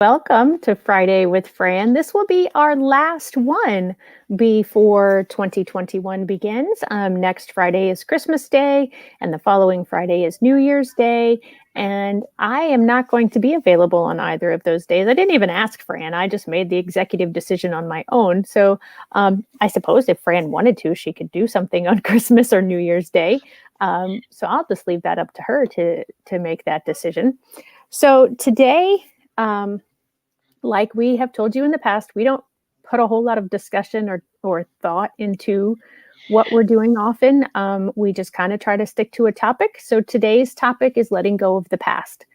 Welcome to Friday with Fran. This will be our last one before 2021 begins. Next Friday is Christmas Day, and the following Friday is New Year's Day. And I am not going to be available on either of those days. I didn't even ask Fran, I just made the executive decision on my own. So I suppose if Fran wanted to, she could do something on Christmas or New Year's Day. So I'll just leave that up to her to make that decision. So today, like we have told you in the past, we don't put a whole lot of discussion or thought into what we're doing often. We just kind of try to stick to a topic. So today's topic is letting go of the past.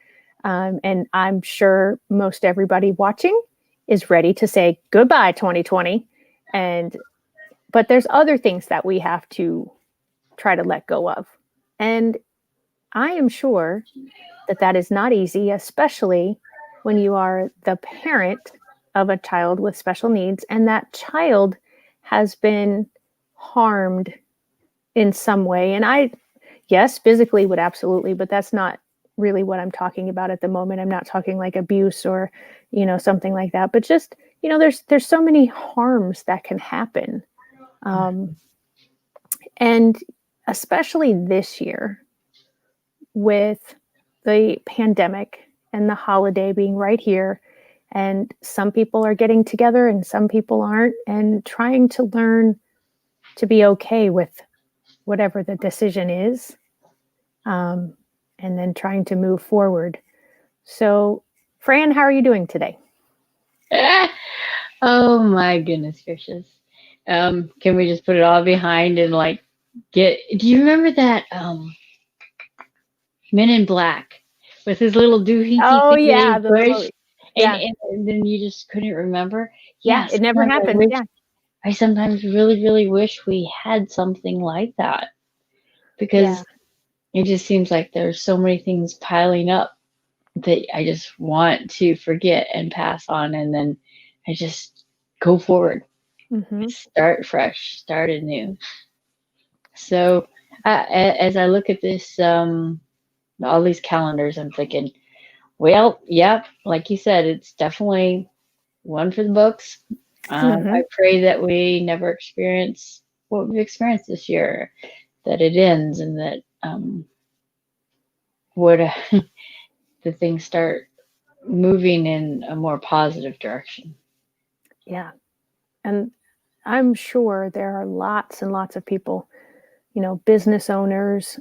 And I'm sure most everybody watching is ready to say goodbye 2020. But there's other things that we have to try to let go of. And I am sure that is not easy, especially when you are the parent of a child with special needs and that child has been harmed in some way. And yes, physically would absolutely, but that's not really what I'm talking about at the moment. I'm not talking like abuse or, something like that, but just, there's so many harms that can happen. And especially this year with the pandemic and the holiday being right here. And some people are getting together and some people aren't, and trying to learn to be okay with whatever the decision is, and then trying to move forward. So, Fran, how are you doing today? Oh my goodness gracious. Can we just put it all behind and do you remember that Men in Black with his little doohickey Oh thing that yeah, he the little pushed and, yeah, and then you just couldn't remember? yeah, Yeah, it never happened. Yeah, I sometimes really, really wish we had something like that yeah, because it just seems like there's so many things piling up that I just want to forget and pass on, and then I just go forward, hmm start fresh, start anew. So as I look at this, all these calendars, I'm thinking, well, yeah, like you said, it's definitely one for the books. hmm I pray that we never experience what we've experienced this year, that it ends, and that would the things start moving in a more positive direction. yeah. And I'm sure there are lots and lots of people, business owners,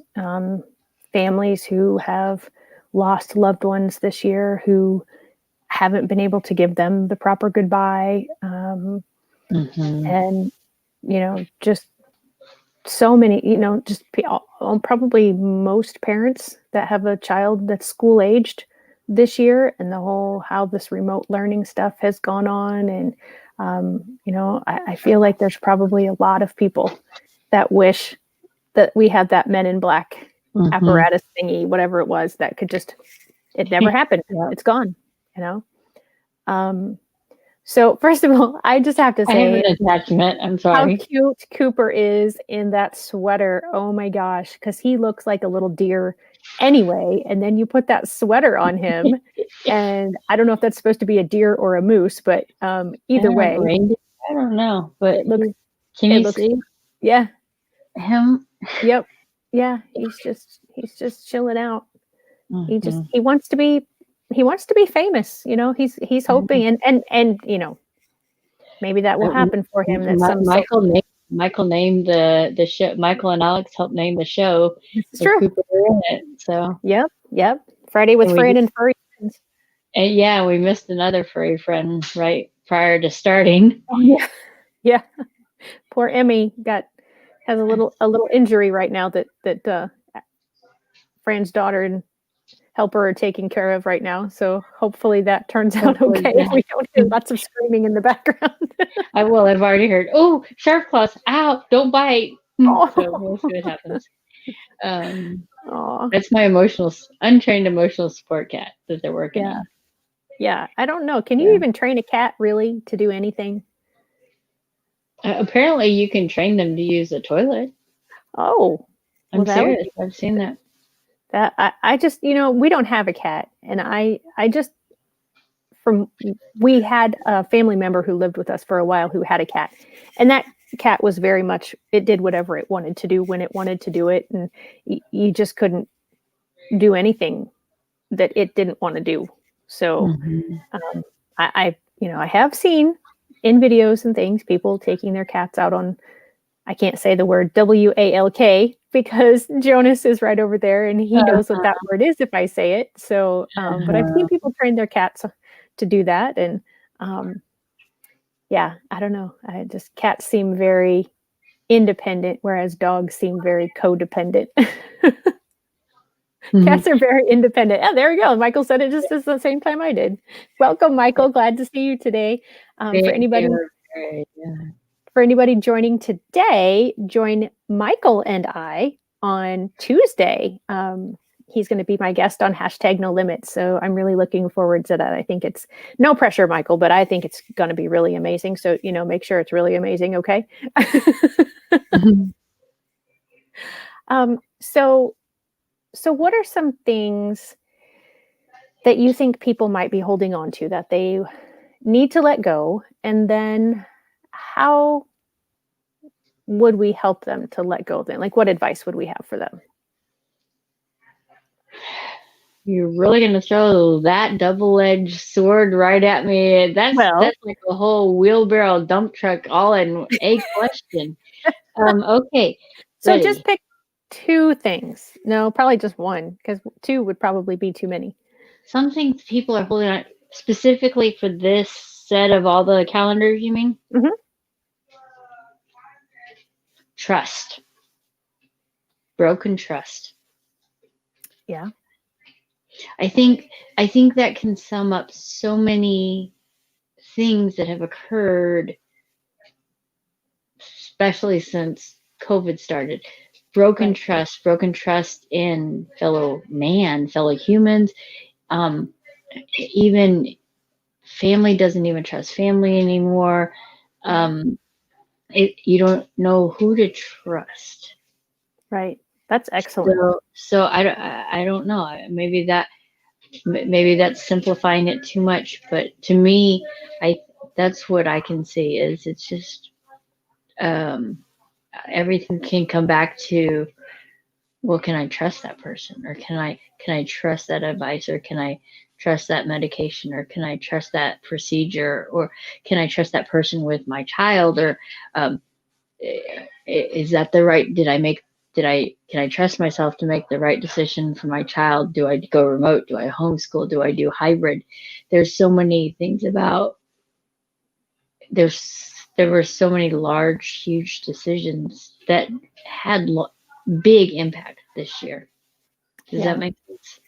families who have lost loved ones this year who haven't been able to give them the proper goodbye. Hmm. And, just so many, probably most parents that have a child that's school aged this year, and the whole how this remote learning stuff has gone on. And, I feel like there's probably a lot of people that wish that we had that Men in Black Hmm. apparatus thingy, whatever it was, that could just, it never happened. Yeah. It's gone, you know? Um, so first of all, I just have to I have an say attachment. I'm how sorry. cute Cooper is in that sweater. Oh my gosh, because he looks like a little deer anyway. And then you put that sweater on him, and I don't know if that's supposed to be a deer or a moose, but either way, Reindeer. I don't know, but it looks can it you looks see yeah, him? yep, yeah. He's just chilling out. Hmm. He wants to be famous. He's hoping, and maybe that will happen for him. That some so Michael named the show. Michael and Alex helped name the show this is with true. Cooper in it. So Yep. Friday with and we Fran and Furry Friends. and yeah, we missed another furry friend right prior to starting. Oh yeah, yeah. Poor Emmy has a little injury right now that Fran's daughter and helper are taking care of right now. So hopefully that turns out Hopefully, okay. yeah. We don't hear lots of screaming in the background. I will. I've already heard. Oh, sharp claws! Ow! Don't bite. So we'll Oh, see what happens. Um, oh, that's my untrained emotional support cat that they're working yeah, on. yeah. I don't know. Can you Yeah. even train a cat really to do anything? Apparently, you can train them to use a toilet. Oh, well, I'm that would serious. be I've seen that. that. I just we don't have a cat, and I just we had a family member who lived with us for a while who had a cat, and that cat was very much, it did whatever it wanted to do when it wanted to do it, and you just couldn't do anything that it didn't want to do. So Mhm. I have seen in videos and things people taking their cats out on, I can't say the word WALK because Jonas is right over there and he knows what that word is if I say it. So, but I've seen Uh-huh. people train their cats to do that. And yeah, I don't know. Cats seem very independent, whereas dogs seem very codependent. Mhm. Cats are very independent. Oh, there we go. Michael said it just at the same time I did. Welcome, Michael. Glad to see you today. For They anybody are very, yeah. for anybody joining today, join Michael and I on Tuesday. He's going to be my guest on hashtag No Limits. So I'm really looking forward to that. I think it's no pressure, Michael, but I think it's going to be really amazing. So, make sure it's really amazing. Okay. Mhm. um, so, so what are some things that you think people might be holding on to that they need to let go? And then how would we help them to let go of them? Like, what advice would we have for them? You're really gonna throw that double-edged sword right at me. Well, That's like a whole wheelbarrow dump truck all in a question. Okay, so just ready. pick two things. No, probably just one, because two would probably be too many. Some things people are holding on specifically for this set of all the calendars, you mean? Hmm. Trust. Broken trust. Yeah. I think I think that can sum up so many things that have occurred, especially since COVID started. Right. Broken trust in fellow man, fellow humans. Um, Even family doesn't even trust family anymore. Right. Um, you don't know who to trust. Right. That's excellent. So I don't know. Maybe that's simplifying it too much, but to me, I that's what I can see is it's just um, everything can come back to, well, can I trust that person, or can I trust that advice, or can I trust that medication, or can I trust that procedure, or can I trust that person with my child, or um, is that the right? Did I can I trust myself to make the right decision for my child? Do I go remote? Do I homeschool? Do I do hybrid? There's so many things about there were so many large, huge decisions that had big impact this year. Does that Yeah. make sense?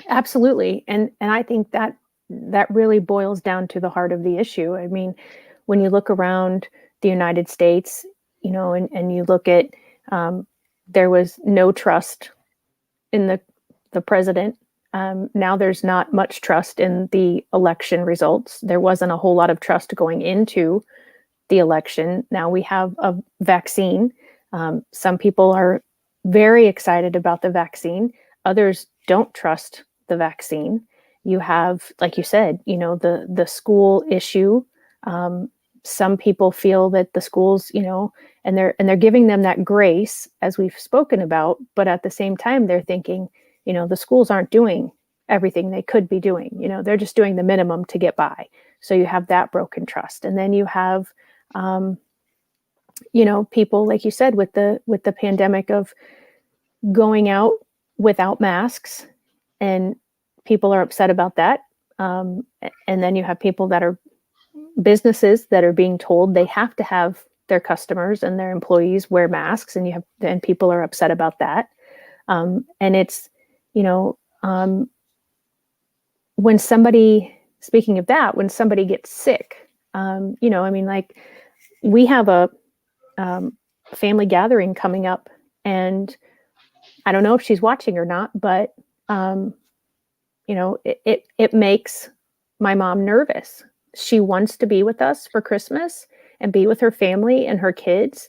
Absolutely. And I think that really boils down to the heart of the issue. I mean, when you look around the United States, and you look at, there was no trust in the president. Now there's not much trust in the election results. There wasn't a whole lot of trust going into the election. Now we have a vaccine. Some people are very excited about the vaccine. Others don't trust the vaccine. You have, like you said, the school issue. Um, some people feel that the schools, and they're giving them that grace, as we've spoken about, but at the same time, they're thinking, the schools aren't doing everything they could be doing. They're just doing the minimum to get by. So you have that broken trust, and then you have um, people, like you said, with the pandemic of going out without masks, and people are upset about that. And then you have people that are businesses that are being told they have to have their customers and their employees wear masks, and people are upset about that. And it's, you know, um, when somebody, speaking of that, when somebody gets sick, I mean, like, we have a family gathering coming up, and I don't know if she's watching or not, but um, it makes my mom nervous. She wants to be with us for Christmas and be with her family and her kids,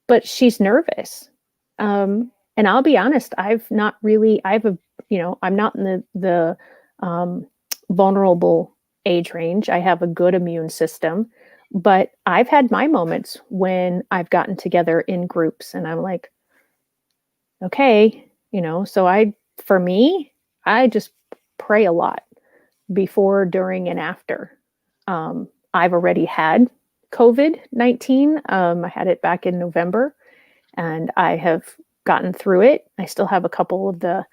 but she's nervous. And I'll be honest, I'm not in the um, vulnerable age range. I have a good immune system, but I've had my moments when I've gotten together in groups and I'm like, okay, so for me, I just pray a lot before, during, and after. I've already had COVID-19. I had it back in November and I have gotten through it. I still have a couple of the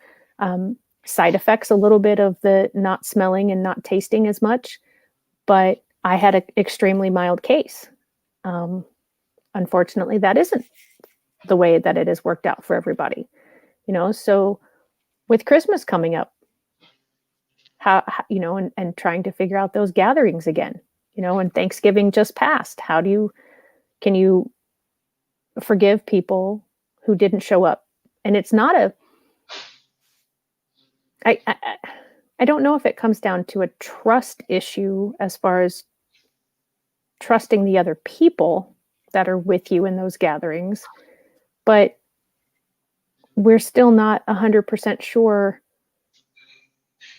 side effects, a little bit of the not smelling and not tasting as much, but I had an extremely mild case. Unfortunately, that isn't the way that it has worked out for everybody, so with Christmas coming up, how and trying to figure out those gatherings again, and Thanksgiving just passed. Can you forgive people who didn't show up? And it's not a I don't know if it comes down to a trust issue as far as trusting the other people that are with you in those gatherings, but we're still not 100% sure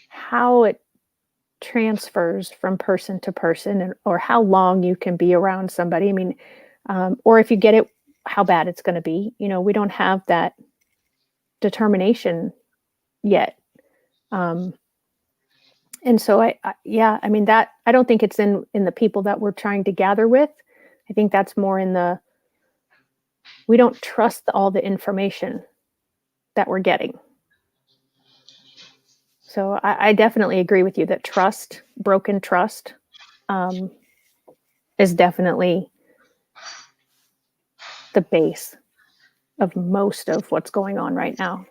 how it transfers from person to person, or how long you can be around somebody. I mean, or if you get it, how bad it's going to be. We don't have that determination yet. And so yeah, I mean, that I don't think it's in the people that we're trying to gather with. I think that's more in we don't trust all the information that we're getting. So I definitely agree with you that broken trust, is definitely the base of most of what's going on right now.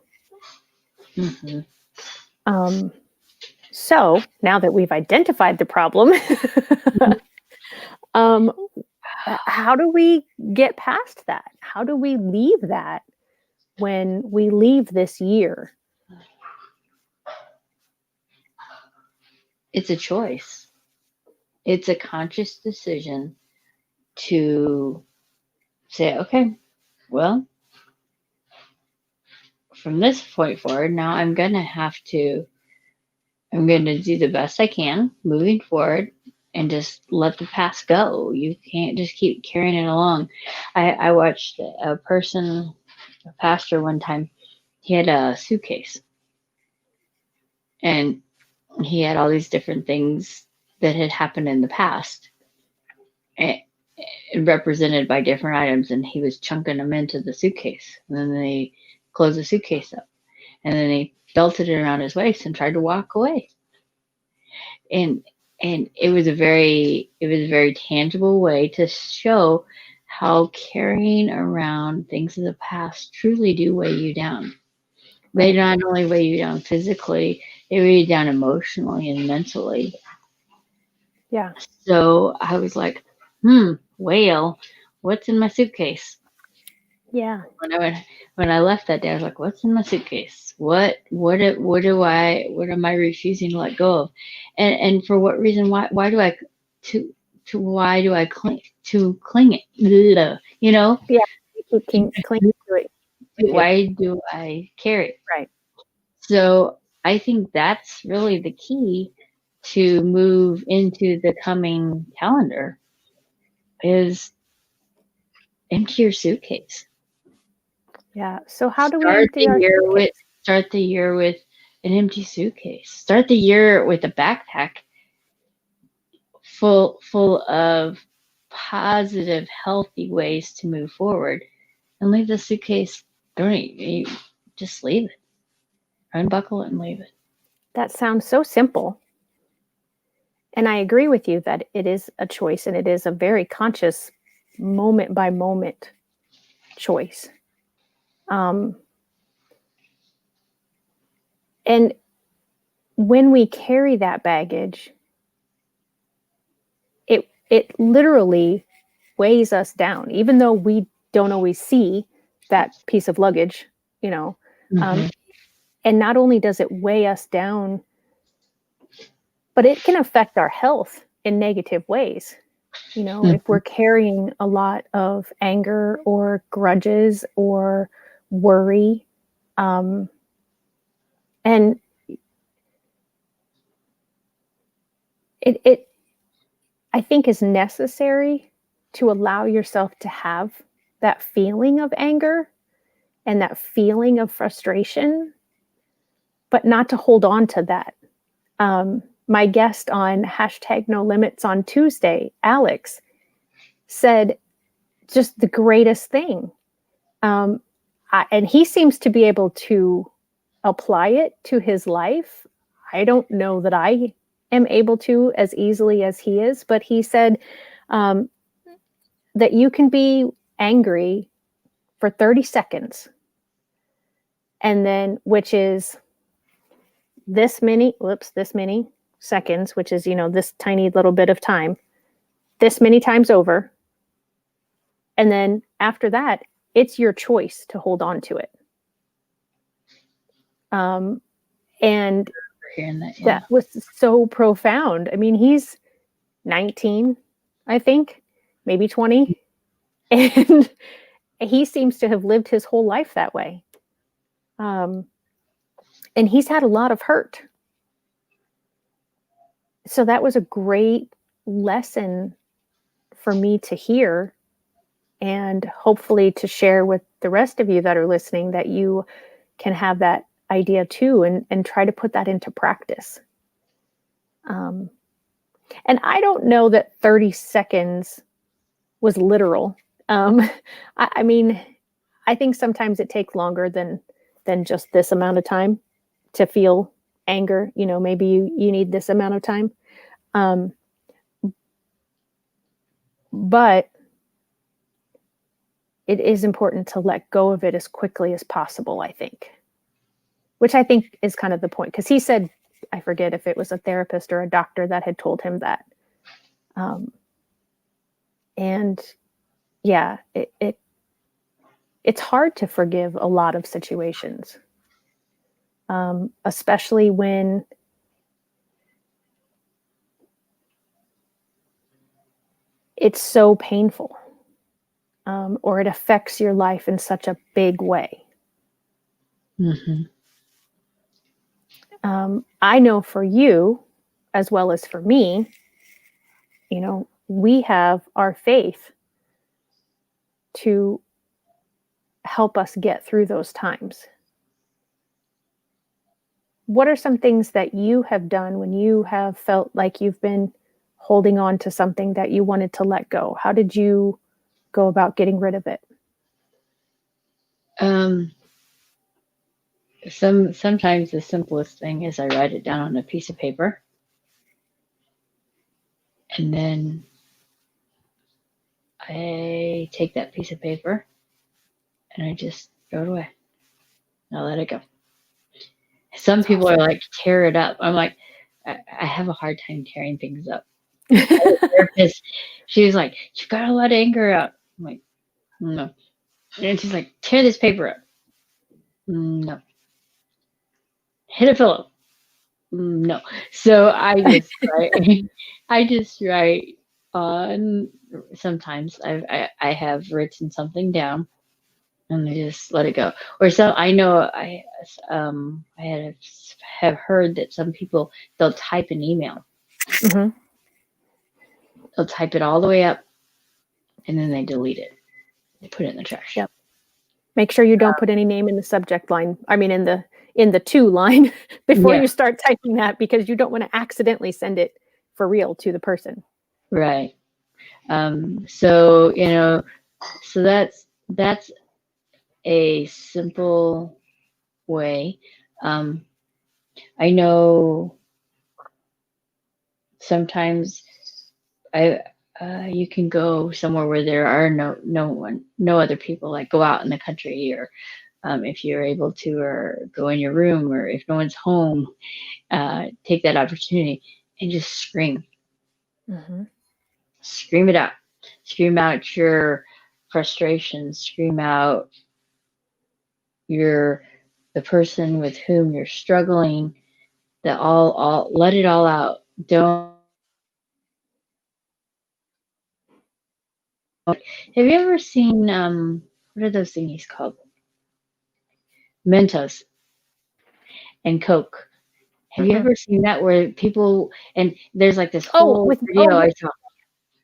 Mm-hmm. So now that we've identified the problem, how do we get past that? How do we leave that when we leave this year? It's a choice. It's a conscious decision to say, okay, well, from this point forward, now I'm going to do the best I can moving forward and just let the past go. You can't just keep carrying it along. I watched a pastor one time. He had a suitcase and he had all these different things that had happened in the past, represented by different items, and he was chunking them into the suitcase. And then they closed the suitcase up, and then he belted it around his waist and tried to walk away. And it was a very tangible way to show how carrying around things of the past truly do weigh you down. They not only weigh you down physically, they weigh you down emotionally and mentally. Yeah. So I was like, whale, what's in my suitcase? Yeah. When I left that day, I was like, what's in my suitcase? What am I refusing to let go of? And for what reason? Why do I cling it? Yeah. You keep clinging to it. Why do I carry it? Right. So I think that's really the key to move into the coming calendar is empty your suitcase. Yeah. So how do we empty our suitcase? Start the year with an empty suitcase. Start the year with a backpack full of positive, healthy ways to move forward, and leave the suitcase. Just leave it. Unbuckle it and leave it. That sounds so simple. And I agree with you that it is a choice, and it is a very conscious moment by moment choice. And when we carry that baggage, it literally weighs us down, even though we don't always see that piece of luggage, Mm-hmm. And not only does it weigh us down, but it can affect our health in negative ways. If we're carrying a lot of anger or grudges or worry, and it I think is necessary to allow yourself to have that feeling of anger and that feeling of frustration, but not to hold on to that. My guest on hashtag no limits on Tuesday, Alex, said just the greatest thing. And he seems to be able to apply it to his life. I don't know that I am able to as easily as he is, but he said um, that you can be angry for 30 seconds, and then, which is this many seconds, which is, this tiny little bit of time, this many times over. And then after that, it's your choice to hold on to it. And that was so profound. I mean, he's 19, I think, maybe 20. And he seems to have lived his whole life that way. And he's had a lot of hurt. So that was a great lesson for me to hear, and hopefully to share with the rest of you that are listening, that you can have that idea too, and try to put that into practice. And I don't know that 30 seconds was literal. I mean, I think sometimes it takes longer than just this amount of time to feel anger. Maybe you need this amount of time. But it is important to let go of it as quickly as possible, I think. Which I think is kind of the point. Because he said, I forget if it was a therapist or a doctor that had told him that. And yeah, it's hard to forgive a lot of situations. Especially when it's so painful, or it affects your life in such a big way. Mm-hmm. I know for you, as well as for me, we have our faith to help us get through those times. What are some things that you have done when you have felt like you've been holding on to something that you wanted to let go? How did you go about getting rid of it? Sometimes the simplest thing is I write it down on a piece of paper, and then I take that piece of paper and I just throw it away. I let it go. Some That's people awesome. are like, tear it up. I'm like, I have a hard time tearing things up. The therapist, she was like, you've got a lot of anger out. I'm like, no. And she's like, tear this paper up. No. Hit a pillow. No. So I just write on. Sometimes I have written something down, and I just let it go. Or I know have heard that some people, they'll type an email. Mm-hmm. They'll type it all the way up, and then they delete it. They put it in the trash. Yep. Make sure you don't put any name in the subject line. I mean, in the to line before you start typing that, because you don't want to accidentally send it for real to the person. Right. So so that's a simple way. I know sometimes you can go somewhere where there are no other people, like go out in the country, or if you're able to, or go in your room, or if no one's home, take that opportunity and just scream. Mm-hmm. Scream it out. Scream out your frustrations. Scream out the person with whom you're struggling. That all let it all out. Don't. Have you ever seen what are those thingies called? Mentos and Coke. Have you Mm-mm. ever seen that where people and there's like this Oh, whole video I saw.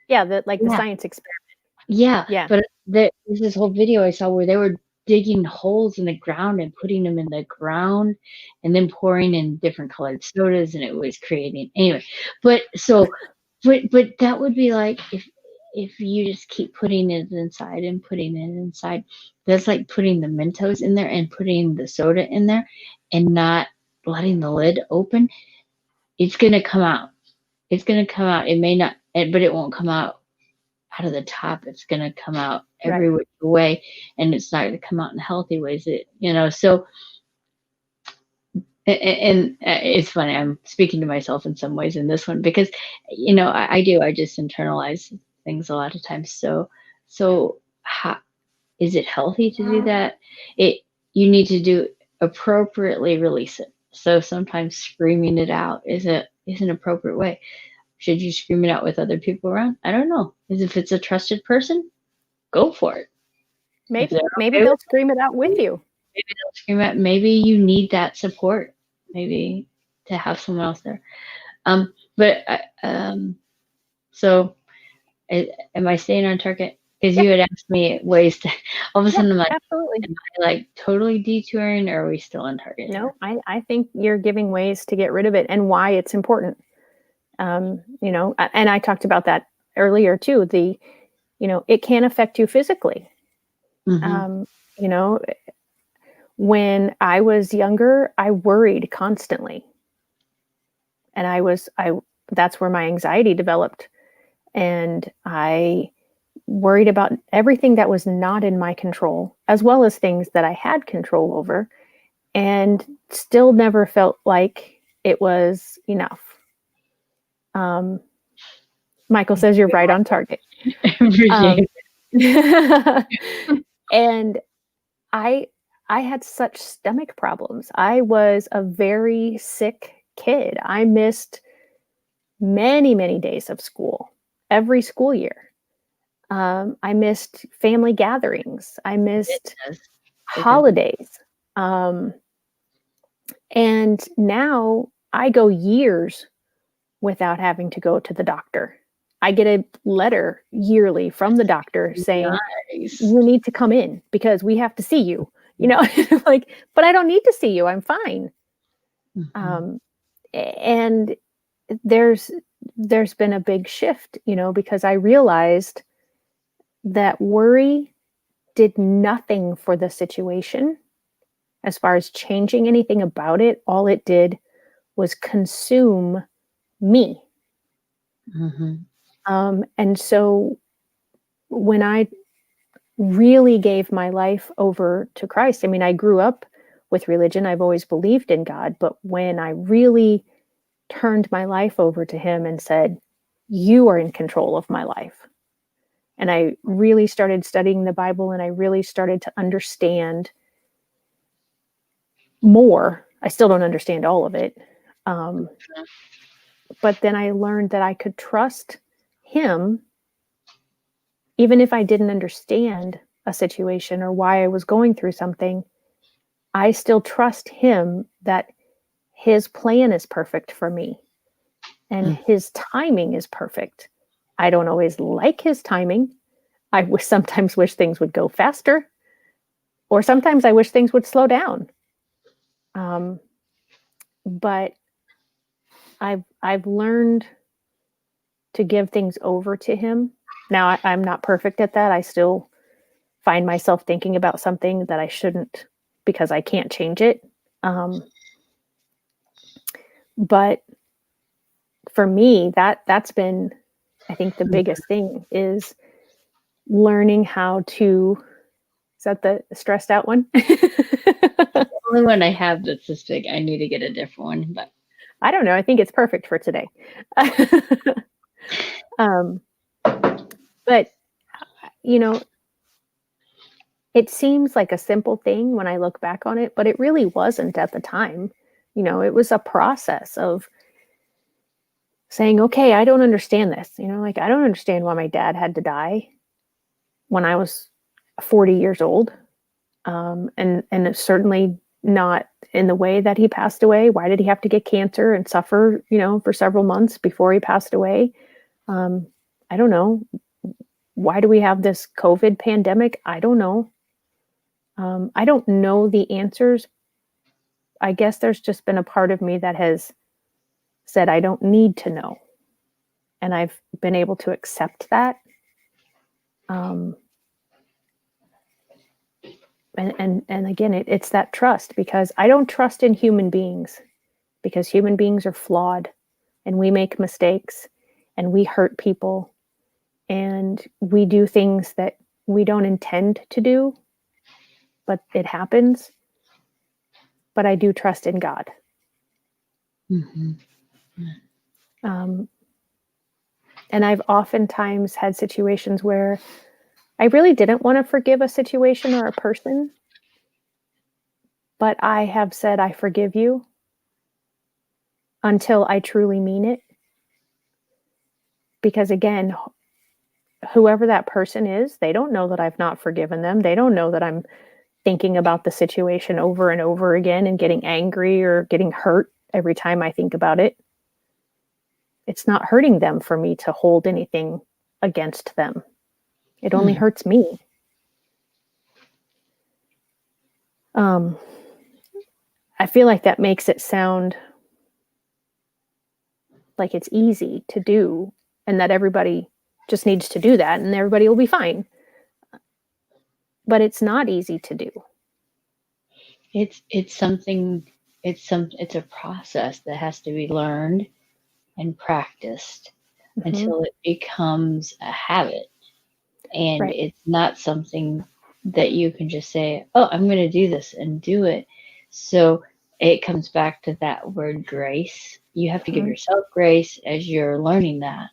yeah, the Yeah. science experiment. Yeah, Yeah, but there's this whole video I saw where they were digging holes in the ground and putting them in the ground and then pouring in different colored sodas and it was creating anyway. But so but that would be like if you just keep putting it inside and putting it inside, that's like putting the Mentos in there and putting the soda in there and not letting the lid open. It's gonna come out. It's gonna come out. It may not, but it won't come out of the top. It's going to come out right. every which way, and it's not going to come out in healthy ways. So and it's funny. I'm speaking to myself in some ways in this one because I do. I just internalize things a lot of times. So how is it healthy to do that? You need to do appropriately release it. So sometimes screaming it out is an appropriate way. Should you scream it out with other people around? I don't know. If it's a trusted person, go for it. If they're Maybe okay with they'll scream it out with it, you. maybe they'll scream it. Maybe you need that support. Maybe to have someone else there. But so am I staying on target? Because Yeah, you had asked me ways to. All of a yeah, sudden, I'm like, absolutely. am I like totally detouring, or are we still on target here? No, I think you're giving ways to get rid of it and why it's important. And I talked about that earlier too. It can affect you physically. Mm-hmm. Um, you know, when I was younger, I worried constantly. And that's where my anxiety developed. And I worried about everything that was not in my control, as well as things that I had control over, and still never felt like it was enough. Michael says you're right on target. Um, and I I had such stomach problems. I was a very sick kid. I missed many, many days of school, every school year. I missed family gatherings. I missed Yes. Okay. holidays. Um, and now I go years without having to go to the doctor. I get a letter yearly from the doctor saying, Nice. you need to come in because we have to see you. Like, but I don't need to see you. I'm fine. Mm-hmm. Um, and there's there's been a big shift, because I realized that worry did nothing for the situation as far as changing anything about it. All it did was consume me. Mm-hmm. And so when I really gave my life over to Christ, I mean, I grew up with religion. I've always believed in God. But when I really turned my life over to Him and said, you are in control of my life. And I really started studying the Bible and I really started to understand more. I still don't understand all of it. Um, but then I learned that I could trust Him even if I didn't understand a situation or why I was going through something. I still trust Him that His plan is perfect for me and His timing is perfect. I don't always like His timing. Sometimes wish things would go faster, or sometimes I wish things would slow down. Um, but I've learned to give things over to Him. Now I'm not perfect at that. I still find myself thinking about something that I shouldn't because I can't change it. But for me, that's been, I think, the biggest thing is learning how to. Is that the stressed out one? The only one I have that's this big. I need to get a different one, but I don't know. I think it's perfect for today. um, but it seems like a simple thing when I look back on it, but it really wasn't at the time. It was a process of saying, okay, I don't understand this. Like, I don't understand why my dad had to die when I was 40 years old. And it certainly not in the way that he passed away. Why did he have to get cancer and suffer, for several months before he passed away? I don't know. Why do we have this COVID pandemic? I don't know. I don't know the answers. I guess there's just been a part of me that has said I don't need to know. And I've been able to accept that. And again, it's that trust, because I don't trust in human beings, because human beings are flawed and we make mistakes and we hurt people and we do things that we don't intend to do, but it happens. But I do trust in God. Mm-hmm. And I've oftentimes had situations where I really didn't want to forgive a situation or a person, but I have said, I forgive you, until I truly mean it. Because again, whoever that person is, they don't know that I've not forgiven them. They don't know that I'm thinking about the situation over and over again and getting angry or getting hurt every time I think about it. It's not hurting them for me to hold anything against them. It only hurts me. I feel like that makes it sound like it's easy to do and that everybody just needs to do that and everybody will be fine. But it's not easy to do. It's a process that has to be learned and practiced until it becomes a habit. And Right. it's not something that you can just say, oh, I'm going to do this and do it. So it comes back to that word grace. You have to give yourself grace as you're learning that.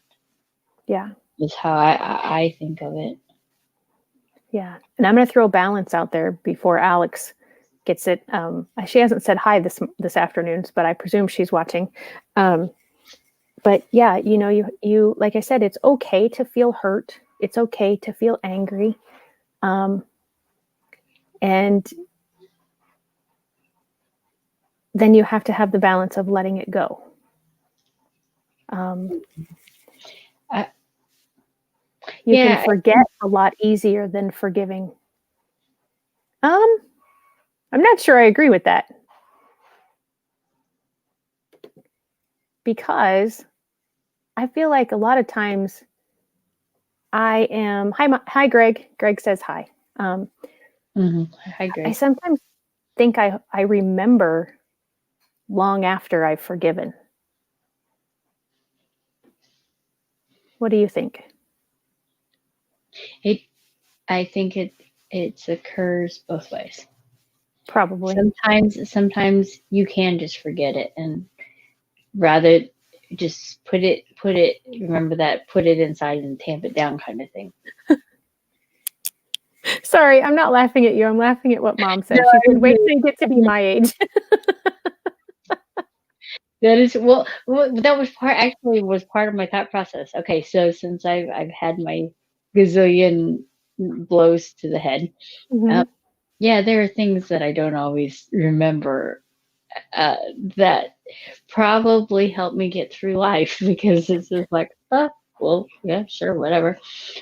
Yeah. Is how I think of it. Yeah. And I'm going to throw balance out there before Alex gets it. She hasn't said hi this afternoon, but I presume she's watching. But yeah, you like I said, it's okay to feel hurt. It's okay to feel angry. And then you have to have the balance of letting it go. You can forget a lot easier than forgiving. I'm not sure I agree with that. Because I feel like a lot of times I am, hi, Greg. Greg says hi. Hi, Greg. I sometimes think I remember long after I've forgiven. What do you think? I think it occurs both ways. Probably. Sometimes you can just forget it and rather just put it, remember that, put it inside and tamp it down kind of thing. Sorry, I'm not laughing at you. I'm laughing at what Mom said. She said, wait till you get to be my age. That is, well, that was part of my thought process. Okay, so since I've had my gazillion blows to the head, yeah, there are things that I don't always remember that probably help me get through life, because it's just like, oh, well, yeah, sure, whatever.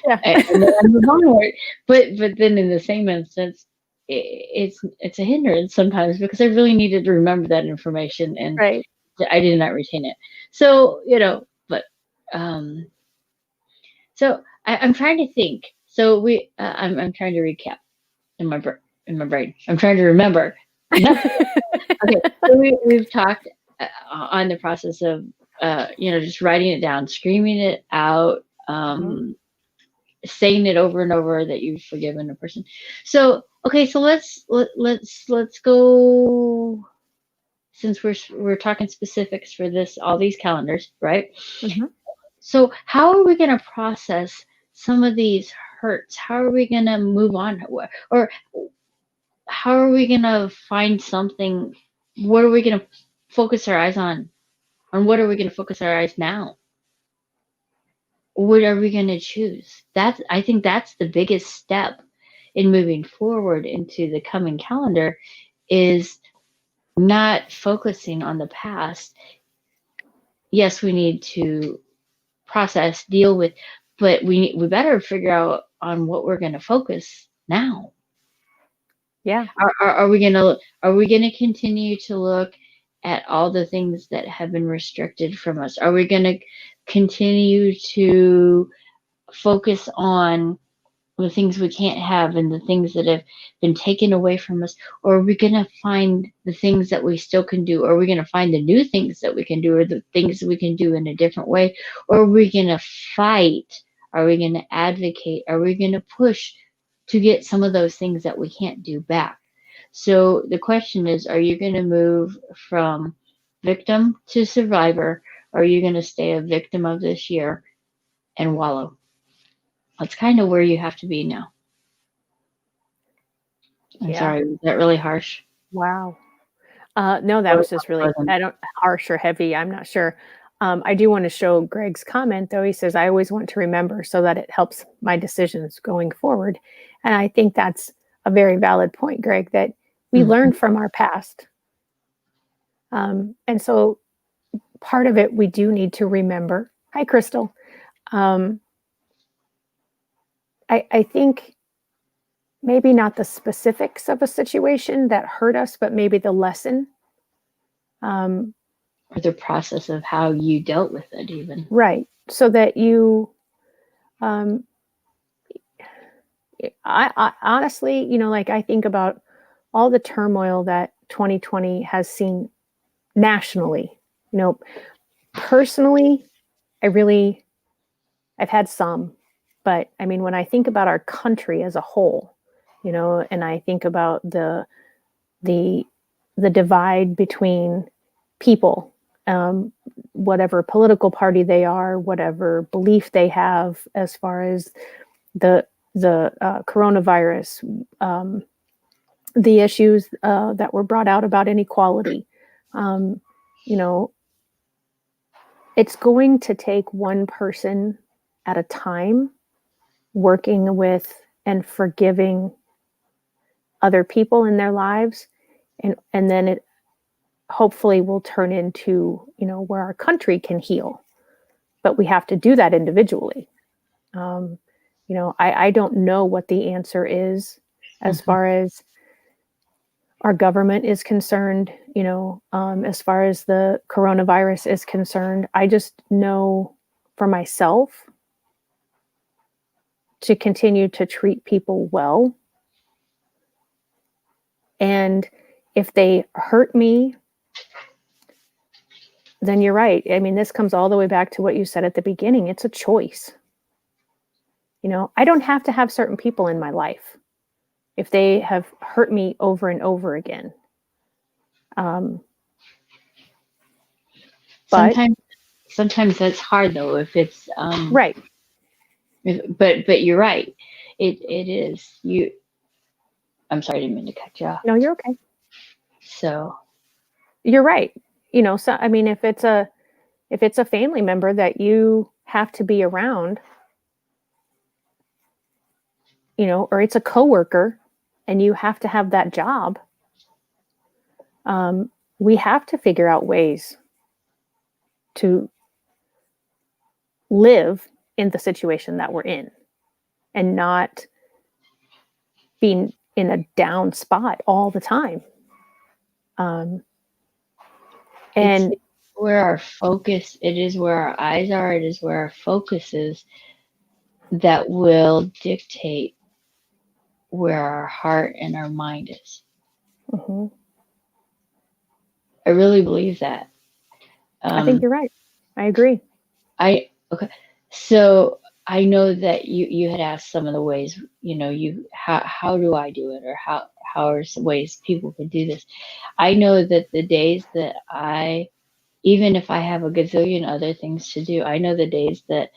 Yeah. And then I move onward. But then in the same instance, it's a hindrance sometimes, because I really needed to remember that information and right. I did not retain it. So, but so I'm trying to think. So I'm trying to recap in my brain. I'm trying to remember. Okay, so we've talked on the process of just writing it down, screaming it out, saying it over and over that you've forgiven a person. So okay, so let's go, since we're talking specifics for all these calendars, right? So how are we going to process some of these hurts? How are we going to move on? Or how are we going to find something? What are we going to focus our eyes on? What are we going to focus our eyes now? What are we going to choose? I think that's the biggest step in moving forward into the coming calendar, is not focusing on the past. Yes, we need to process, deal with, but we better figure out on what we're going to focus now. Yeah. Are we gonna continue to look at all the things that have been restricted from us? Are we gonna continue to focus on the things we can't have and the things that have been taken away from us? Or are we going to find the things that we still can do? Or are we going to find the new things that we can do, or the things that we can do in a different way? Or are we going to fight? Are we going to advocate? Are we going to push to get some of those things that we can't do back? So the question is, are you going to move from victim to survivor? Or are you going to stay a victim of this year and wallow? That's kind of where you have to be now. I'm Yeah. sorry, was that really harsh? Wow. No, that was just really, I don't, harsh or heavy. I'm not sure. I do want to show Greg's comment though. He says, I always want to remember so that it helps my decisions going forward. And I think that's a very valid point, Greg, that we learn from our past. And so part of it, we do need to remember. Hi, Crystal. I think maybe not the specifics of a situation that hurt us, but maybe the lesson. Or the process of how you dealt with it, even. Right. So that you, I honestly, you know, like I think about all the turmoil that 2020 has seen nationally. You know, personally, I've had some, but I mean, when I think about our country as a whole, you know, and I think about the divide between people, whatever political party they are, whatever belief they have, as far as the coronavirus, the issues that were brought out about inequality. You know, it's going to take one person at a time working with and forgiving other people in their lives, and then it hopefully will turn into, you know, where our country can heal. But we have to do that individually. You know, I don't know what the answer is as far as our government is concerned, you know, as far as the coronavirus is concerned. I just know for myself to continue to treat people well. And if they hurt me, then you're right. I mean, this comes all the way back to what you said at the beginning. It's a choice. You know, I don't have to have certain people in my life if they have hurt me over and over again. But Sometimes that's hard though. If it's right. But you're right. It is you. I'm sorry, I didn't mean to cut you off. No, you're okay. So You're right. You know, so I mean, if it's a family member that you have to be around, you know, or it's a coworker and you have to have that job, we have to figure out ways to live in the situation that we're in and not being in a down spot all the time. And it's where our focus, it is where our eyes are, it is where our focus is, that will dictate where our heart and our mind is. mm-hmm. I really believe that. I think you're right. I agree. Okay. So I know that you had asked some of the ways, you know, how do I do it, or how are some ways people can do this. I know that the days that even if I have a gazillion other things to do, I know the days that,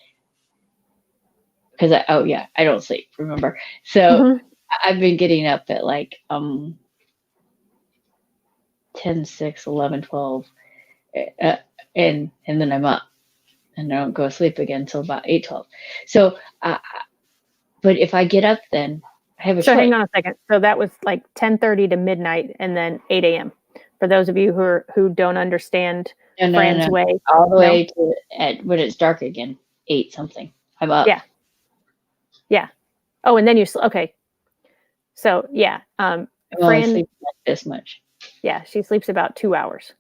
because I don't sleep, remember? So Mm-hmm. I've been getting up at like 10, 6, 11, 12, and then I'm up and I don't go to sleep again until about 8, 12. So but if I get up, then I have a choice. Hang on a second. So that was like 10:30 to midnight and then 8 a.m. For those of you who don't understand Fran's No. way. All the No? way to when it's dark again, 8 something. I'm up. Yeah. Yeah. Oh, and then okay. So yeah, I'm only Fran, sleeping like this much. yeah, she sleeps about 2 hours.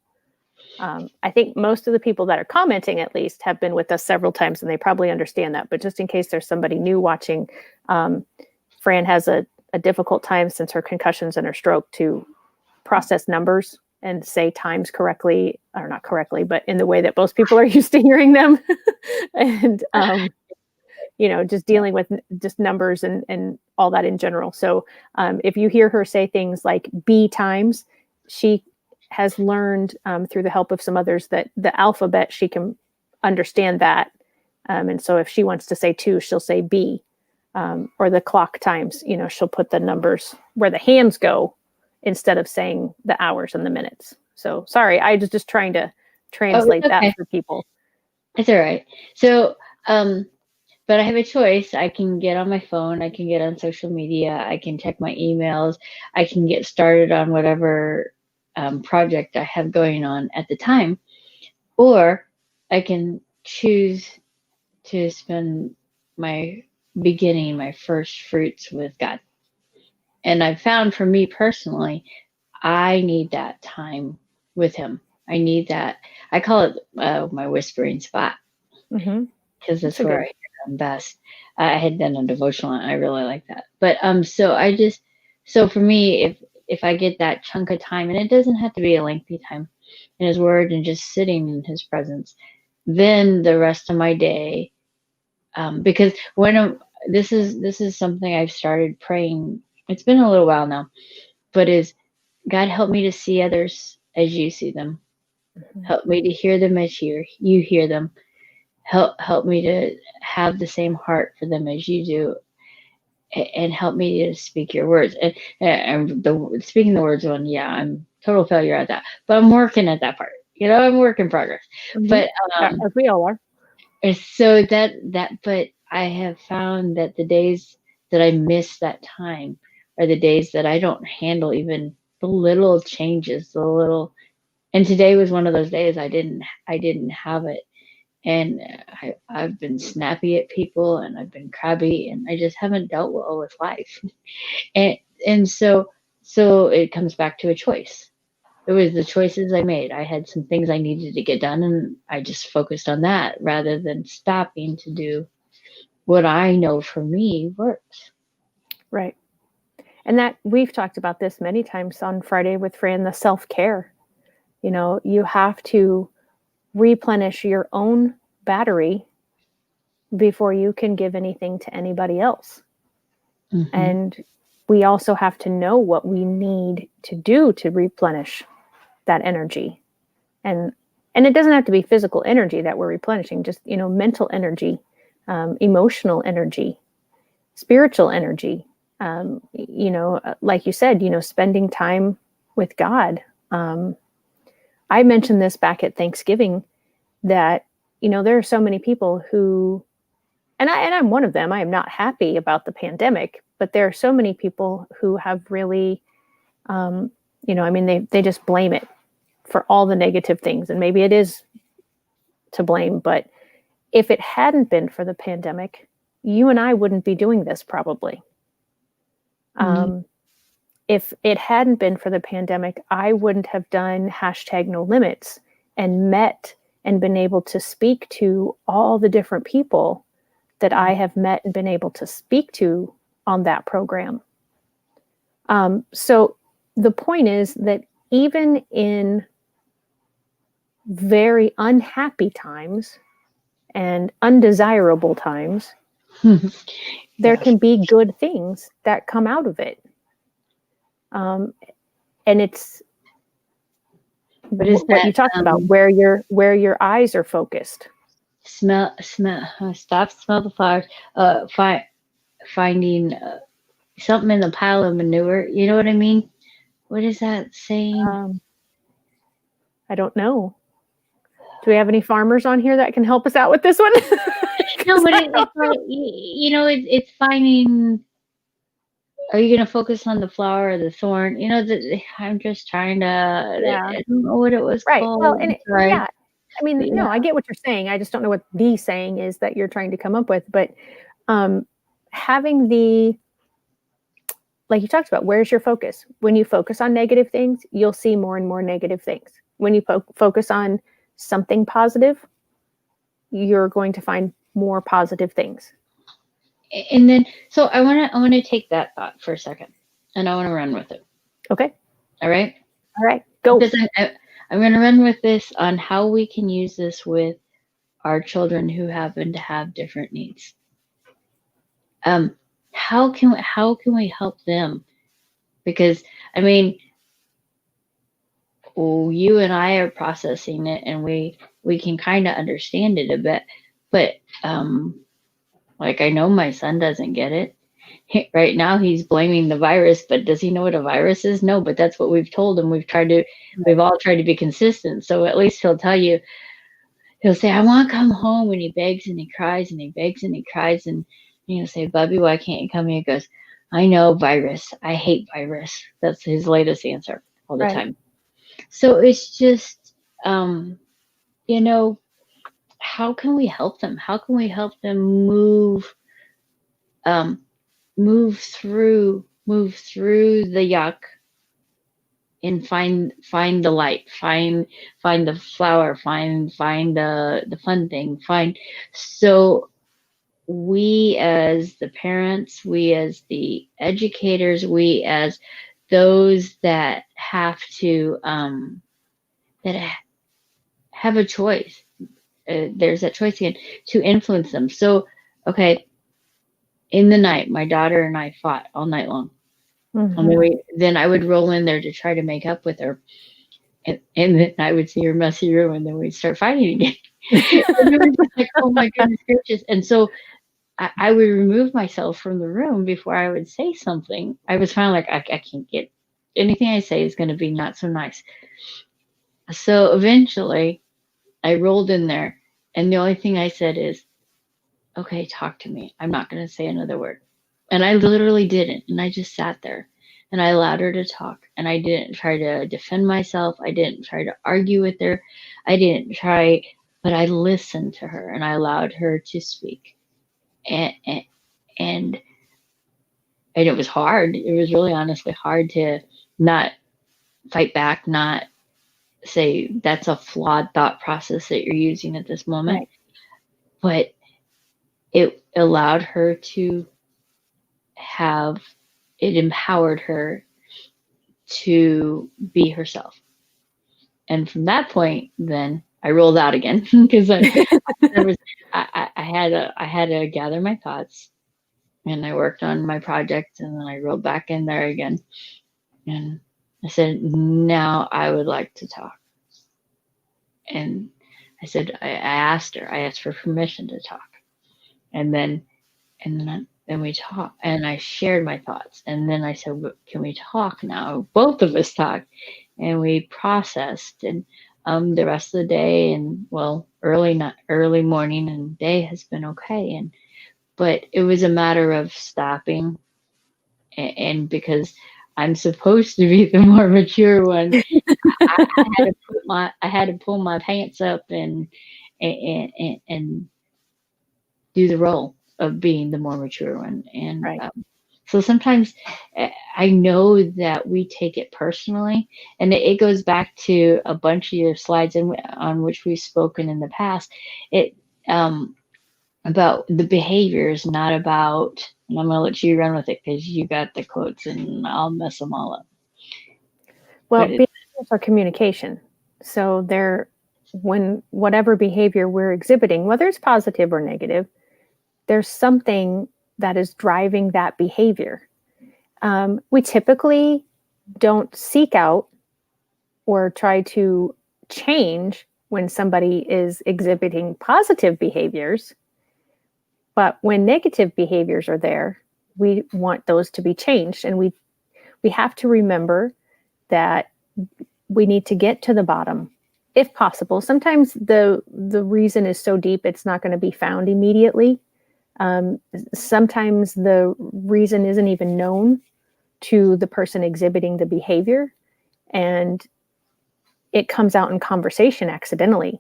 I think most of the people that are commenting, at least, have been with us several times, and they probably understand that. But just in case there's somebody new watching, Fran has a difficult time since her concussions and her stroke to process numbers and say times correctly, or not correctly, but in the way that most people are used to hearing them. And just dealing with just numbers and all that in general. So if you hear her say things like B times, she has learned through the help of some others that the alphabet, she can understand that. And so if she wants to say 2, she'll say B, or the clock times, she'll put the numbers where the hands go instead of saying the hours and the minutes. So sorry, I was just trying to translate that for people. It's all right. So, but I have a choice. I can get on my phone. I can get on social media. I can check my emails. I can get started on whatever project I have going on at the time. Or I can choose to spend my first fruits with God. And I've found for me personally, I need that time with Him. I need that. I call it my whispering spot, because that's where I hear Him best. I had done a devotional, and I really like that. But so for me, if I get that chunk of time, and it doesn't have to be a lengthy time, in His Word and just sitting in His presence, then the rest of my day, because this is something I've started praying. It's been a little while now, but is God, help me to see others as you see them. Help me to hear them as you hear them. Help me to have the same heart for them as you do, and help me to speak your words. And speaking the words one, yeah, I'm total failure at that, but I'm working at that part. I'm a work in progress. But as we all are. So but I have found that the days that I miss that time are the days that I don't handle even the little changes, and today was one of those days I didn't have it. And I've been snappy at people, and I've been crabby, and I just haven't dealt well with life. And so it comes back to a choice. It was the choices I made. I had some things I needed to get done, and I just focused on that rather than stopping to do what I know for me works. Right. And that we've talked about this many times on Friday with Fran, the self-care. You have to replenish your own battery before you can give anything to anybody else. Mm-hmm. And we also have to know what we need to do to replenish that energy. And it doesn't have to be physical energy that we're replenishing, just, mental energy, emotional energy, spiritual energy. Like you said, spending time with God. I mentioned this back at Thanksgiving that, there are so many people who, and I'm one of them, I am not happy about the pandemic, but there are so many people who have really, they just blame it for all the negative things. And maybe it is to blame, but if it hadn't been for the pandemic, you and I wouldn't be doing this probably. Mm-hmm. If it hadn't been for the pandemic, I wouldn't have done #NoLimits and met and been able to speak to all the different people that I have met and been able to speak to on that program. So the point is that even in very unhappy times and undesirable times, there can be good things that come out of it. And it's what you talked about, where your eyes are focused. Smell, stop, smell the flowers, finding something in the pile of manure. You know what I mean? What is that saying? I don't know. Do we have any farmers on here that can help us out with this one? No, but it's finding are you going to focus on the flower or the thorn? I'm just trying to, Yeah. I don't know what it was Right. Well, called. and I'm sorry. yeah, I mean, But yeah, no, I get what you're saying. I just don't know what the saying is that you're trying to come up with. But um, having like you talked about, where's your focus? When you focus on negative things, you'll see more and more negative things. When you focus on something positive, you're going to find more positive things. and then so I want to take that thought for a second, and I want to run with it. Okay. All right, All right. Go. because I'm going to run with this on how we can use this with our children who happen to have different needs. Um, how can we help them? Because I mean, you and I are processing it, and we can kind of understand it a bit, but like I know my son doesn't get it. Right now he's blaming the virus, but does he know what a virus is? No, but that's what we've told him. We've all tried to be consistent. So at least he'll tell you, he'll say, I want to come home, and he begs and he cries and he begs and he cries, and you'll say, Bubby, why can't you come here? He goes, I know, virus. I hate virus. That's his latest answer all the Right. time. So it's just, you know, how can we help them? How can we help them um, move through the yuck and find the light, find the flower, find the fun thing, find. So we as the parents, we as the educators, we as those that have to that have a choice. There's that choice again to influence them. So okay, in the night, my daughter and I fought all night long. And Mm-hmm. then I would roll in there to try to make up with her. And then I would see her messy room, and then we'd start fighting again. And it was just like, oh my goodness gracious. And so I would remove myself from the room before I would say something. I was finally like, I can't get anything I say is going to be not so nice. So eventually I rolled in there, and the only thing I said is, okay, talk to me. I'm not going to say another word. And I literally didn't. And I just sat there and I allowed her to talk. And I didn't try to defend myself. I didn't try to argue with her. I didn't try, but I listened to her and I allowed her to speak. And, and, and, it was hard. It was really honestly hard to not fight back, not say that's a flawed thought process that you're using at this moment. Right. But it allowed her to have, it empowered her to be herself. And from that point, then I rolled out again because I had to gather my thoughts, and I worked on my project, and then I rolled back in there again, and I said, now I would like to talk. And I said, I asked her, I asked for permission to talk, and then then we talked, and I shared my thoughts, and then I said, can we talk now? Both of us talked, and we processed, and the rest of the day, and well, early morning and day has been okay. And but it was a matter of stopping, and because I'm supposed to be the more mature one, I had to pull my pants up and do the role of being the more mature one. And Right. so sometimes I know that we take it personally, and it goes back to a bunch of your slides on which we've spoken in the past. It about the behaviors, not about. And I'm gonna let you run with it because you got the quotes, and I'll mess them all up. Well, But it's behaviors are communication. So when whatever behavior we're exhibiting, whether it's positive or negative, there's something that is driving that behavior. We typically don't seek out or try to change when somebody is exhibiting positive behaviors. But when negative behaviors are there, we want those to be changed. And we have to remember that we need to get to the bottom if possible. Sometimes the reason is so deep it's not going to be found immediately. Sometimes the reason isn't even known. to the person exhibiting the behavior, and it comes out in conversation accidentally.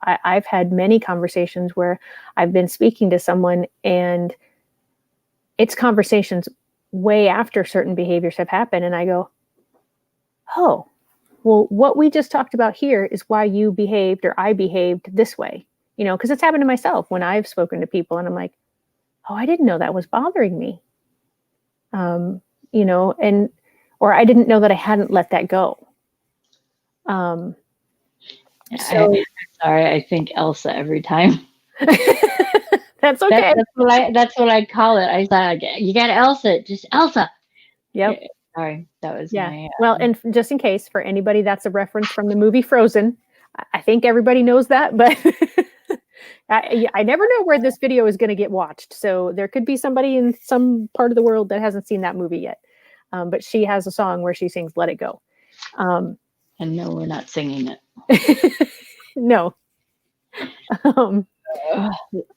I've had many conversations where I've been speaking to someone, and it's conversations way after certain behaviors have happened, and I go, oh, well, what we just talked about here is why you behaved or I behaved this way. Because it's happened to myself when I've spoken to people, and I'm like, oh, I didn't know that was bothering me. And or I didn't know that I hadn't let that go. So I'm sorry, I think Elsa every time. that's okay. That's what I call it. I thought, you got Elsa, just Elsa. Yep. Sorry, that was Yeah. my. Well, and just in case for anybody, that's a reference from the movie Frozen. I think everybody knows that, but I never know where this video is going to get watched. So there could be somebody in some part of the world that hasn't seen that movie yet. But she has a song where she sings "Let It Go." And no, we're not singing it. No.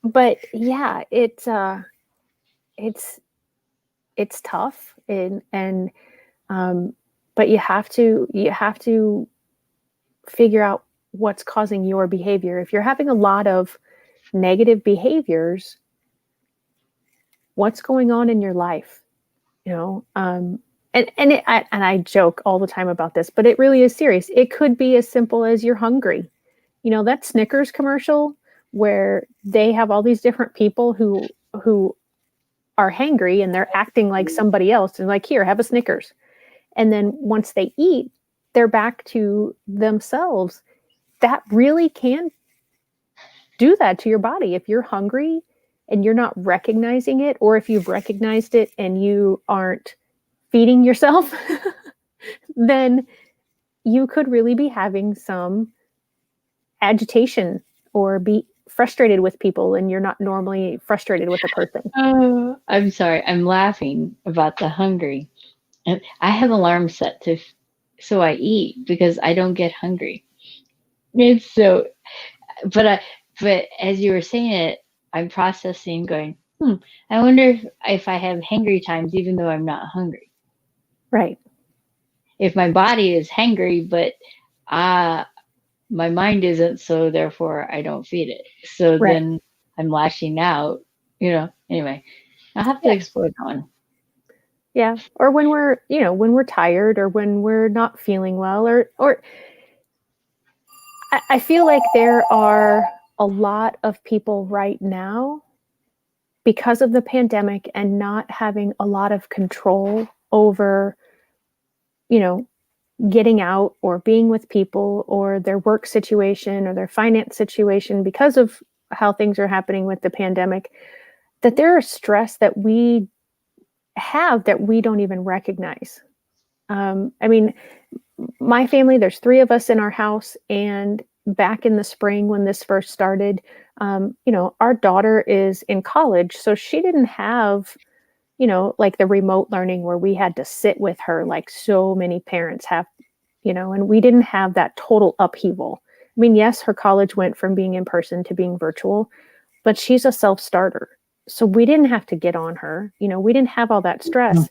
But yeah, it's tough, and but you have to figure out what's causing your behavior. If you're having a lot of negative behaviors, what's going on in your life? And I joke all the time about this, but it really is serious. It could be as simple as you're hungry. That Snickers commercial where they have all these different people who are hangry, and they're acting like somebody else, and like, here, have a Snickers. And then once they eat, they're back to themselves. That really can do that to your body. If you're hungry and you're not recognizing it, or if you've recognized it and you aren't feeding yourself, then you could really be having some agitation or be frustrated with people, and you're not normally frustrated with a person. Oh, I'm sorry. I'm laughing about the hungry. And I have alarm set so I eat because I don't get hungry. It's so, but as you were saying it, I'm processing, going, I wonder if I have hangry times even though I'm not hungry. Right. If my body is hangry, but my mind isn't, so therefore I don't feed it. So Right. then I'm lashing out, Anyway, I'll have to explore that one. Yeah. Or when we're tired, or when we're not feeling well, or I feel like there are a lot of people right now, because of the pandemic and not having a lot of control over, getting out or being with people, or their work situation or their finance situation, because of how things are happening with the pandemic, that there are stress that we have that we don't even recognize. I mean, my family, there's 3 of us in our house, and back in the spring when this first started, our daughter is in college, so she didn't have, like the remote learning where we had to sit with her like so many parents have, and we didn't have that total upheaval. I mean, yes, her college went from being in person to being virtual, but she's a self-starter. So we didn't have to get on her. We didn't have all that stress.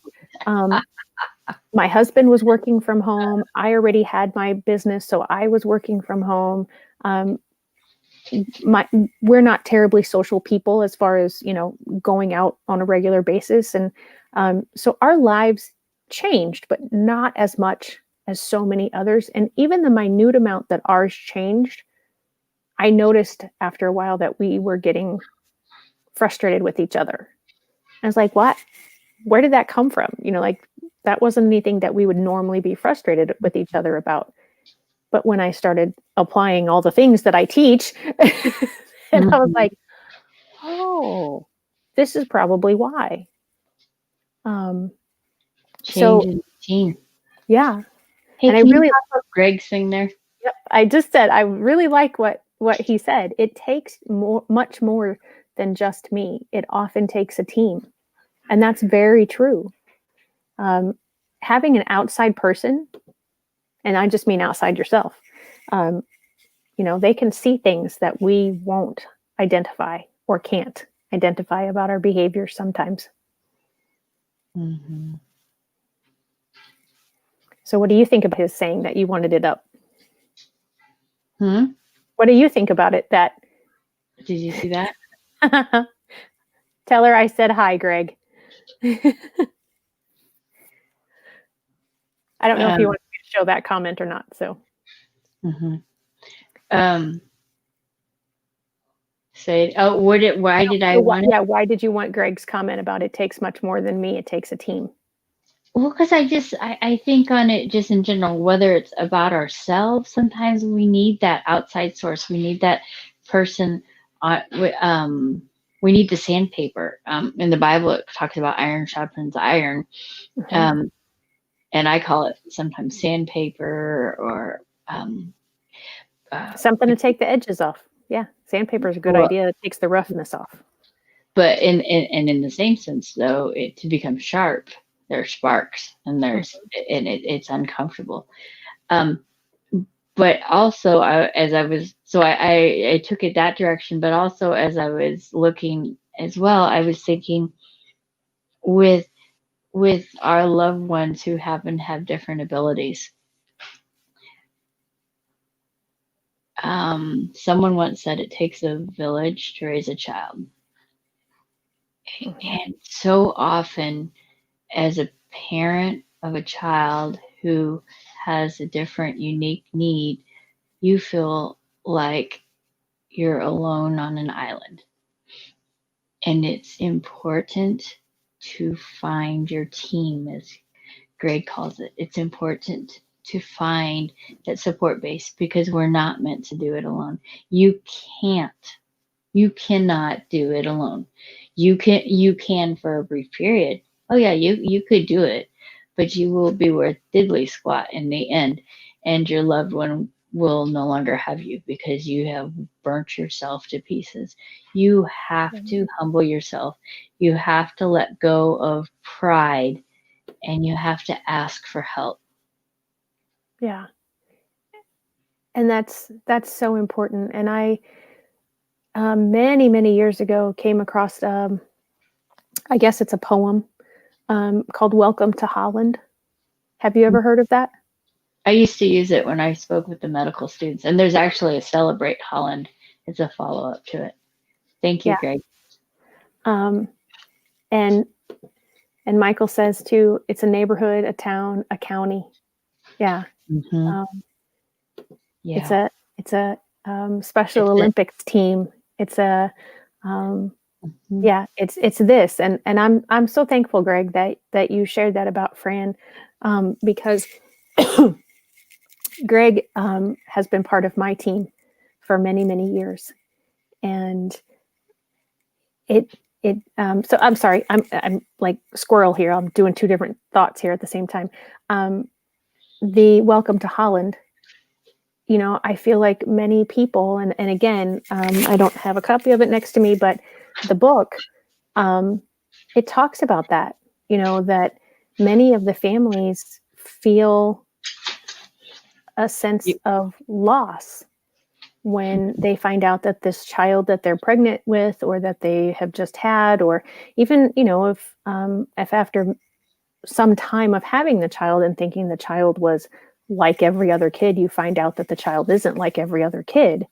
My husband was working from home. I already had my business, so I was working from home. We're not terribly social people as far as, going out on a regular basis. And so our lives changed, but not as much as so many others. And even the minute amount that ours changed, I noticed after a while that we were getting frustrated with each other. I was like, what? Where did that come from? Like, that wasn't anything that we would normally be frustrated with each other about. But when I started applying all the things that I teach, and I was like, oh, this is probably why. Change So in routine. yeah. Hey, And I can really, you pop up Greg's thing there? yep, I just said, I really like what he said. It takes much more than just me. It often takes a team. And that's very true. Having an outside person, and I just mean outside yourself, they can see things that we won't identify or can't identify about our behavior sometimes. Mm-hmm. So what do you think about his saying that you wanted it up? Hmm? What do you think about it? That Did you see that? tell her I said hi, Greg. I don't know if you Um, want me to show that comment or not. So mhm. Um, say, oh, why did I want it? yeah, why did you want Greg's comment about it takes much more than me? It takes a team. Well, because I think on it just in general, whether it's about ourselves, sometimes we need that outside source. We need that person. We need the sandpaper. In the Bible, it talks about iron sharpens iron. Mhm. Um, and I call it sometimes sandpaper or uh, Something to take the edges off. Yeah, sandpaper is a good well, idea. It takes the roughness off. but in the same sense, though, it to become sharp, there's sparks and Mhm. it's uncomfortable. Um, but also, I took it that direction. But also, as I was looking as well, I was thinking with our loved ones who happen to have different abilities. Someone once said it takes a village to raise a child. Mhm. And so often, as a parent of a child who has a different, unique need, you feel like you're alone on an island. And it's important to find your team, as Greg calls it. It's important to find that support base because we're not meant to do it alone. You can't You cannot do it alone. You can for a brief period. Oh yeah, you could do it, but you will be worth diddly squat in the end, and your loved one will no longer have you because you have burnt yourself to pieces. You have to humble yourself. You have to let go of pride and you have to ask for help. Yeah, and that's so important. And I many years ago came across I guess it's a poem called "Welcome to Holland." Have you ever heard of that? I used to use it when I spoke with the medical students, and there's actually a Celebrate Holland. It's a follow up to it. Thank you, Yeah. Greg. Um, and Michael says too, it's a neighborhood, a town, a county. Yeah. Hmm. Um, it's Yeah. a Special It's it. Olympics team. It's a um, Mhm. yeah. It's this, and I'm so thankful, Greg, that you shared that about Fran, because Greg has been part of my team for many years, and it so I'm sorry, I'm like squirrel here. I'm doing two different thoughts here at the same time. Um, the Welcome to Holland, I feel like many people, and again, I don't have a copy of it next to me, but the book, um, it talks about that, that many of the families feel a sense You, of loss when they find out that this child that they're pregnant with or that they have just had, or even, if after some time of having the child and thinking the child was like every other kid, you find out that the child isn't like every other kid.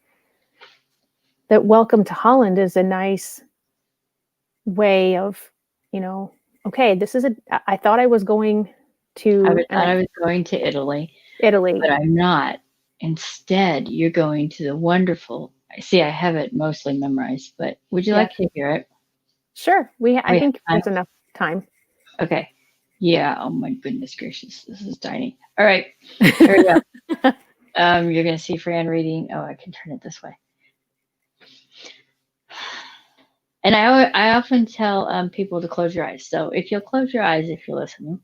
That Welcome to Holland is a nice way of, you know, okay, this is I thought I was going to, thought I was going to Italy, Italy. but I'm not. Instead, you're going to the wonderful. See, I have it mostly memorized, but would you Yeah, like to hear it? sure. I We have think time? there's enough time. Okay. Yeah. Oh my goodness gracious, this is tiny. All right, here we go. You're gonna see Fran reading. Oh, I can turn it this way. And I often tell people to close your eyes. So if you'll close your eyes if you're listening.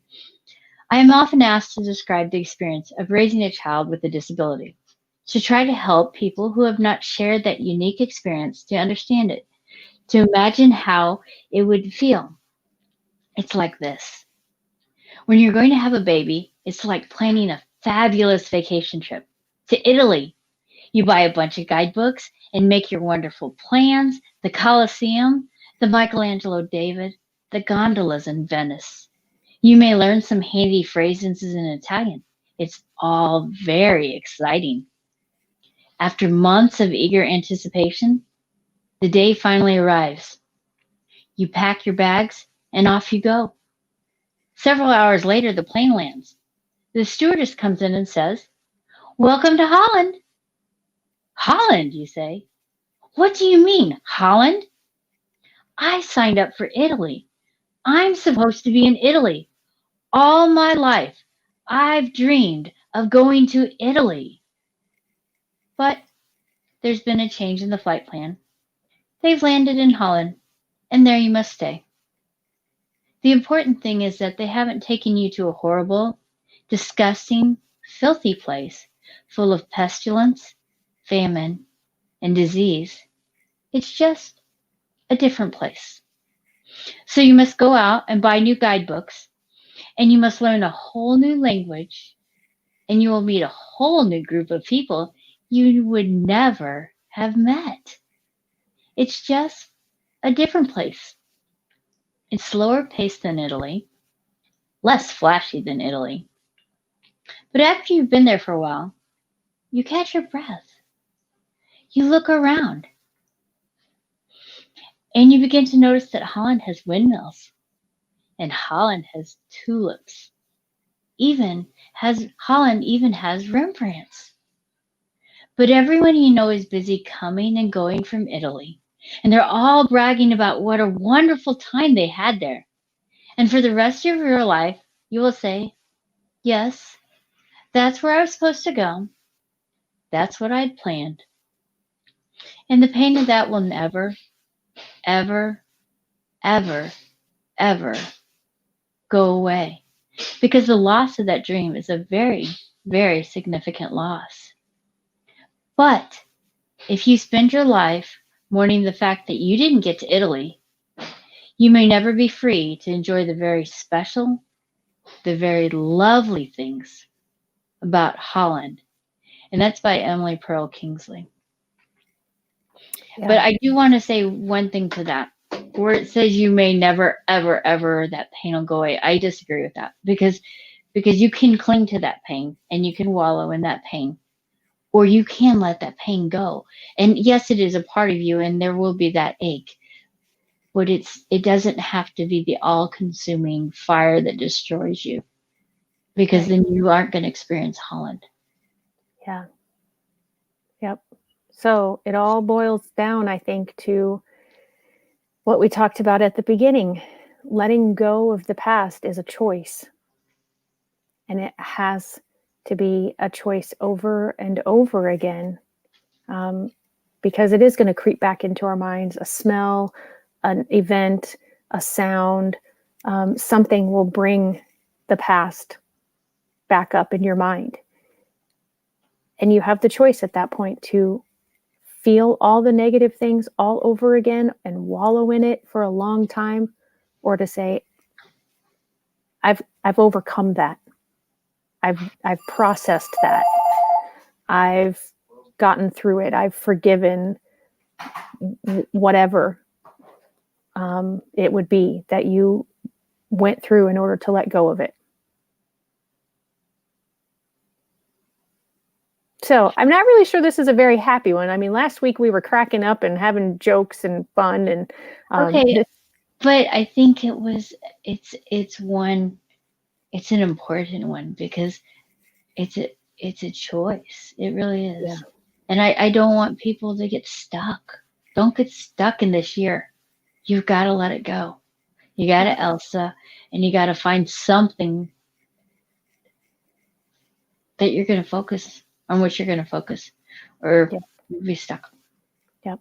I am often asked to describe the experience of raising a child with a disability, to try to help people who have not shared that unique experience to understand it, to imagine how it would feel. It's like this. When you're going to have a baby, it's like planning a fabulous vacation trip to Italy. You buy a bunch of guidebooks and make your wonderful plans, the Colosseum, the Michelangelo David, the gondolas in Venice. You may learn some handy phrases in Italian. It's all very exciting. After months of eager anticipation, the day finally arrives. You pack your bags and off you go. Several hours later, the plane lands. The stewardess comes in and says, "Welcome to Holland." "Holland," you say. "What do you mean, Holland? I signed up for Italy. I'm supposed to be in Italy. All my life, I've dreamed of going to Italy." But there's been a change in the flight plan. They've landed in Holland, and there you must stay. The important thing is that they haven't taken you to a horrible, disgusting, filthy place full of pestilence, famine, and disease. It's just a different place. So you must go out and buy new guidebooks, and you must learn a whole new language, and you will meet a whole new group of people you would never have met. It's just a different place. It's slower paced than Italy, less flashy than Italy. But after you've been there for a while, you catch your breath. You look around and you begin to notice that Holland has windmills and Holland has tulips. Holland even has Rembrandts. But everyone you know is busy coming and going from Italy, and they're all bragging about what a wonderful time they had there. And for the rest of your life, you will say, "Yes, that's where I was supposed to go. That's what I'd planned." And the pain of that will never, ever, ever, ever go away, because the loss of that dream is a very, very significant loss. But if you spend your life mourning the fact that you didn't get to Italy, you may never be free to enjoy the very special, the very lovely things about Holland. And that's by Emily Pearl Kingsley. Yeah. But I do want to say one thing to that, where it says you may never, ever, ever, that pain will go away. I disagree with that, because you can cling to that pain and you can wallow in that pain, or you can let that pain go. And yes, it is a part of you, and there will be that ache, but it doesn't have to be the all-consuming fire that destroys you, because Right. then you aren't going to experience Holland. Yeah. Yep. So it all boils down, I think, to what we talked about at the beginning. Letting go of the past is a choice. And it has to be a choice over and over again, because it is going to creep back into our minds. A smell, an event, a sound, something will bring the past back up in your mind. And you have the choice at that point to feel all the negative things all over again and wallow in it for a long time, or to say, I've overcome that. I've processed that. I've gotten through it. I've forgiven whatever it would be that you went through in order to let go of it. So I'm not really sure this is a very happy one. I mean, last week we were cracking up and having jokes and fun, and Okay, but I think it's an important one, because it's a choice. It really is. Yeah. And I don't want people to get stuck. Don't get stuck in this year. You've got to let it go. You got to Elsa, and you got to find something that you're going to focus on, which you're going to focus, or you'll be stuck. Yep.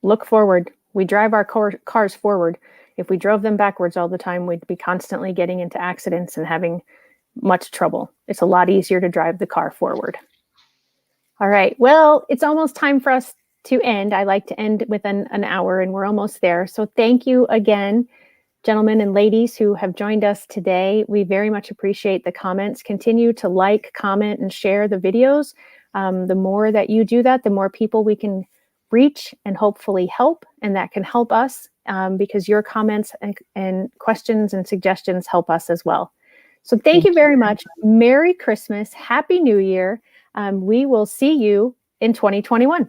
Look forward. We drive our cars forward. If we drove them backwards all the time, we'd be constantly getting into accidents and having much trouble. It's a lot easier to drive the car forward. All right. Well, it's almost time for us to end. I like to end with an hour, and we're almost there. So thank you again, gentlemen and ladies who have joined us today. We very much appreciate the comments. Continue to like, comment, and share the videos. The more that you do that, the more people we can reach and hopefully help, and that can help us, because your comments and questions and suggestions help us as well. So thank Thank you you very very much. Merry Christmas. Happy New Year. We will see you in 2021.